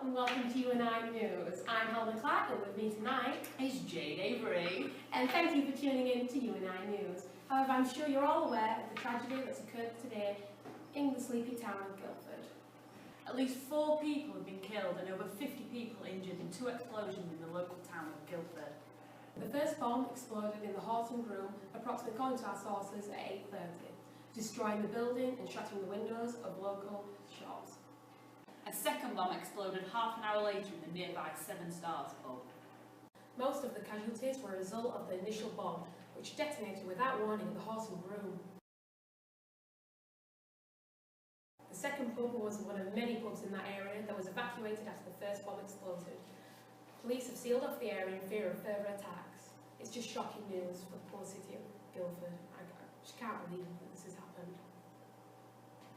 and welcome to U.N.I News. I'm Helen Clark, and with me tonight is Jade Avery. And thank you for tuning in to U.N.I News. However, I'm sure you're all aware of the tragedy that's occurred today in the sleepy town of Guildford. At least 4 people have been killed and over 50 people injured in 2 explosions in the local town of Guildford. The first bomb exploded in the Horse and Groom, approximately according to our sources, at 8:30, destroying the building and shattering the windows of local shops. A second bomb exploded half an hour later in the nearby 7 Stars pub. Most of the casualties were a result of the initial bomb, which detonated without warning at the Horse and Groom. The second pub was one of many pubs in that area that was evacuated after the first bomb exploded. Police have sealed off the area in fear of further attacks. It's just shocking news for the poor city of Guildford. I just can't believe that this has happened.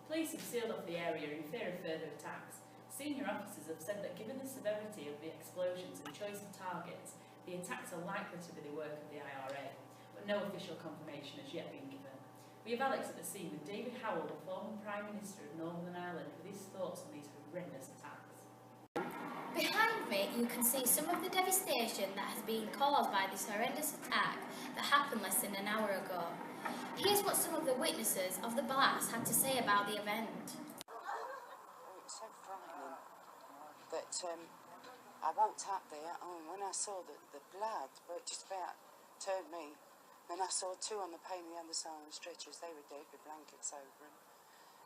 Police have sealed off the area in fear of further attacks. Senior officers have said that given the severity of the explosions and choice of targets, the attacks are likely to be the work of the IRA, but no official confirmation has yet been given. We have Alex at the scene with David Howell, the former Prime Minister of Northern Ireland, with his thoughts on these horrendous attacks. Behind me you can see some of the devastation that has been caused by this horrendous attack that happened less than an hour ago. Here's what some of the witnesses of the blast had to say about the event. Oh, it was so frightening that I walked up there and when I saw the blood, well, it just about turned me. Then I saw 2 on the pane the other side on stretchers. They were dead with blankets over them.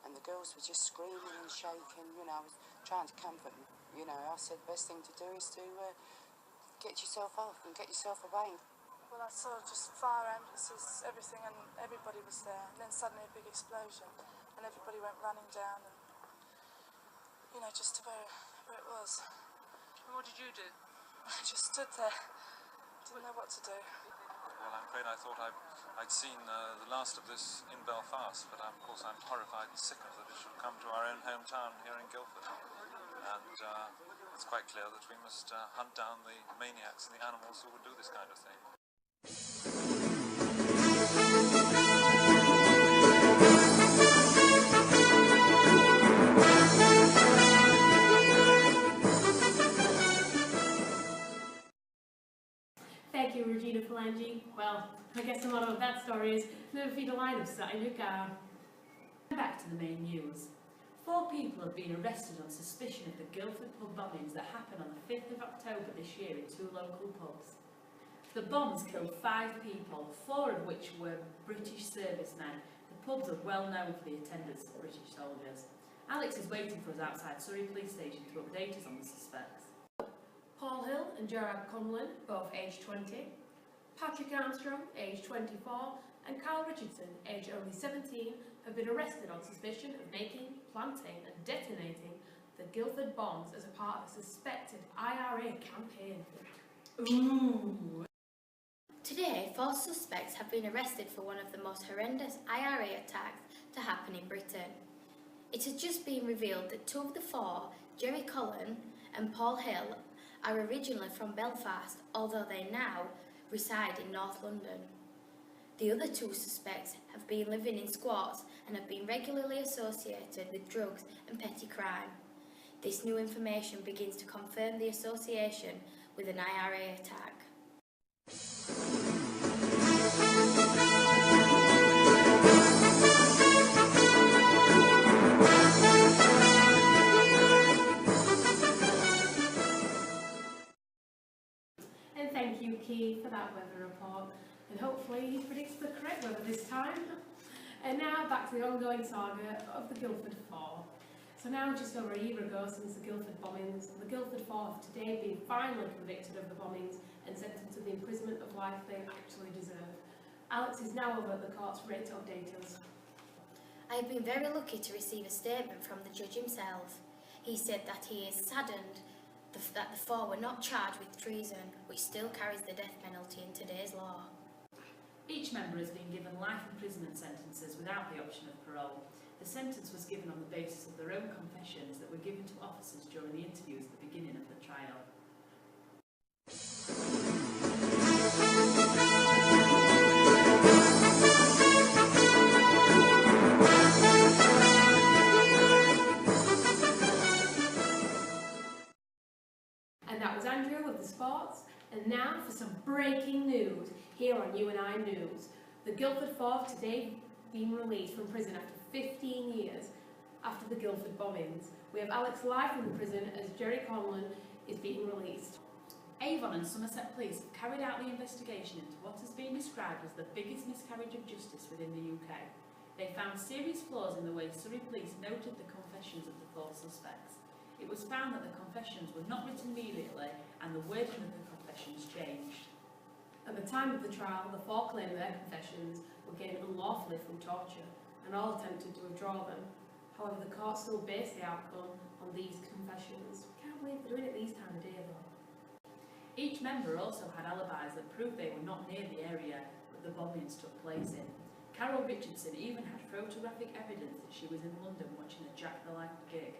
And the girls were just screaming and shaking. You know, I was trying to comfort them. You know, I said the best thing to do is to get yourself off and get yourself away. Well, I saw just fire ambulances, everything, and everybody was there. And then suddenly a big explosion, and everybody went running down, and you know, just to where it was. And what did you do? I just stood there, didn't know what to do. Well, I'm afraid I thought I'd seen the last of this in Belfast, but of course I'm horrified and sickened that it should come to our own hometown here in Guildford. And it's quite clear that we must hunt down the maniacs and the animals who would do this kind of thing. Thank you, Regina Phalange. Well, I guess the motto of that story is never feed a lion of sat in your car. Back to the main news. 4 people have been arrested on suspicion of the Guildford pub bombings that happened on the 5th of October this year in 2 local pubs. The bombs killed 5 people, 4 of which were British servicemen. The pubs are well known for the attendance of British soldiers. Alex is waiting for us outside Surrey Police Station to update us on the suspects. Paul Hill and Gerard Cunlin, both aged 20, Patrick Armstrong, aged 24, and Carl Richardson, aged only 17, have been arrested on suspicion of making, planting and detonating the Guildford bombs as a part of a suspected IRA campaign. Ooh! Today, 4 suspects have been arrested for one of the most horrendous IRA attacks to happen in Britain. It has just been revealed that 2 of the 4, Jerry Cullen and Paul Hill, are originally from Belfast, although they now reside in North London. The other 2 suspects have been living in squats and have been regularly associated with drugs and petty crime. This new information begins to confirm the association with an IRA attack. And thank you, Key, for that weather report. And hopefully he predicts the correct weather this time. And now back to the ongoing saga of the Guildford 4. So now just over a year ago since the Guildford bombings, the Guildford 4 have today been finally convicted of the bombings and sentenced to the imprisonment of life they actually deserve. Alex is now over at the courts ready to update us. I have been very lucky to receive a statement from the judge himself. He said that he is saddened that the 4 were not charged with treason, which still carries the death penalty in today's law. Each member has been given life imprisonment sentences without the option of parole. The sentence was given on the basis of their own confessions that were given to officers during the interviews at the beginning of the trial. that was Andrew with the sports, and now for some breaking news here on U.N.I News. The Guildford 4 today being released from prison after 15 years after the Guildford bombings. We have Alex live from the prison as Jerry Conlon is being released. Avon and Somerset Police have carried out the investigation into what has been described as the biggest miscarriage of justice within the UK. They found serious flaws in the way Surrey Police noted the confessions of the 4 suspects. It was found that the confessions were not written immediately and the wording of the confessions changed. At the time of the trial, the 4 claimed their confessions were gained unlawfully from torture and all attempted to withdraw them. However, the court still based the outcome on these confessions. Can't believe they're doing it these time of day though. Each member also had alibis that proved they were not near the area that the bombings took place in. Carol Richardson even had photographic evidence that she was in London watching a Jack the Life gig.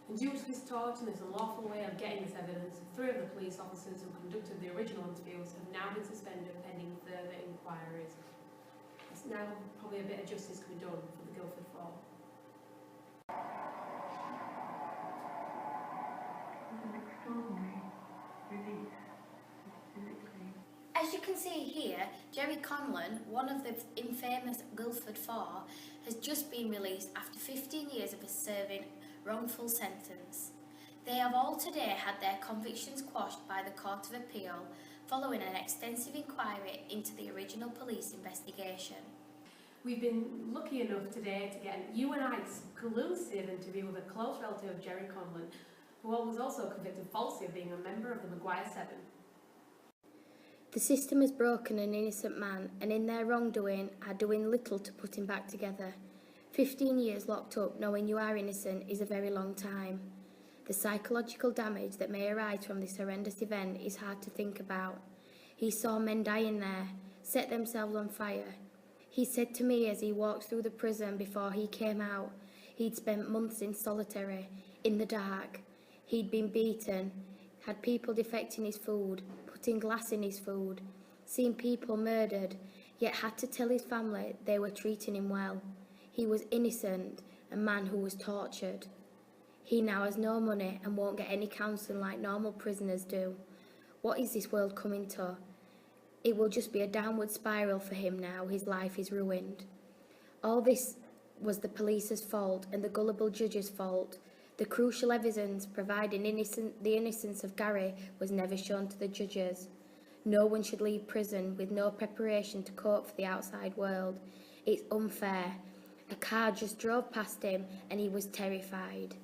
And due to this torture and this unlawful way of getting this evidence, 3 of the police officers who conducted the original interviews have now been suspended pending further inquiries. It's now probably a bit of justice can be done for the Guildford 4. As you can see here, Jerry Conlon, one of the infamous Guildford 4, has just been released after 15 years of serving wrongful sentence. They have all today had their convictions quashed by the Court of Appeal following an extensive inquiry into the original police investigation. We've been lucky enough today to get an U.N.I exclusive interview with a close relative of Jerry Conlon, who was also convicted falsely of being a member of the Maguire 7. The system has broken an innocent man and in their wrongdoing are doing little to put him back together. 15 years locked up knowing you are innocent is a very long time. The psychological damage that may arise from this horrendous event is hard to think about. He saw men dying there, set themselves on fire. He said to me as he walked through the prison before he came out, he'd spent months in solitary, in the dark. He'd been beaten, had people defecting his food, putting glass in his food, seen people murdered, yet had to tell his family they were treating him well. He was innocent, a man who was tortured. He now has no money and won't get any counselling like normal prisoners do. What is this world coming to? It will just be a downward spiral for him now. His life is ruined. All this was the police's fault and the gullible judge's fault. The crucial evidence providing the innocence of Gary was never shown to the judges. No one should leave prison with no preparation to cope for the outside world. It's unfair. A car just drove past him and he was terrified.